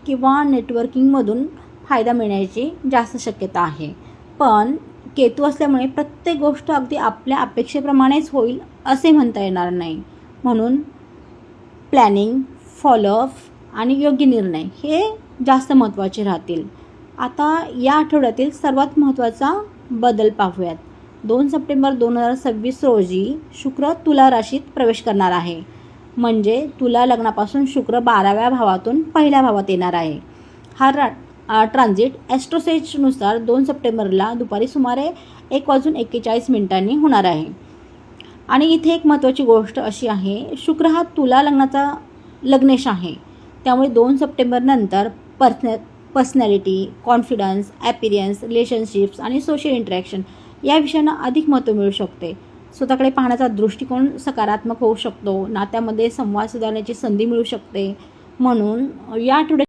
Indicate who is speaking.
Speaker 1: किंवा नेटवर्किंगमधून फायदा मिळण्याची जास्त शक्यता आहे. पण केतू असल्यामुळे प्रत्येक गोष्ट अगदी आपल्या अपेक्षेप्रमाणेच होईल असे म्हणता येणार नाही. म्हणून प्लॅनिंग, फॉलोअप आणि योग्य निर्णय हे जास्त महत्त्वाचे राहतील. आता या आठवड्यातील सर्वात महत्त्वाचा बदल पाहूयात. 2 सप्टेंबर 2026 रोजी शुक्र तुला राशीत प्रवेश करणार आहे. म्हणजे तुला लग्नापासून शुक्र 12व्या भावातून पहिल्या भावात येणार आहे. हा ट्रान्झिट ॲस्ट्रोसेजनुसार 2 सप्टेंबरला दुपारी सुमारे 1:41 होणार आहे. आणि इथे एक महत्त्वाची गोष्ट अशी आहे, शुक्र हा तुला लग्नेश आहे. त्यामुळे 2 सप्टेंबरनंतर पर्सनॅलिटी, कॉन्फिडन्स, ॲपिरियन्स, रिलेशनशिप्स आणि सोशल इंटरॅक्शन या विषयांना अधिक महत्त्व मिळू शकते. स्वतःकडे पाहण्याचा दृष्टिकोन सकारात्मक होऊ शकतो. नात्यामध्ये संवाद सुधारण्याची संधी मिळू शकते. म्हणून या आठवड्यात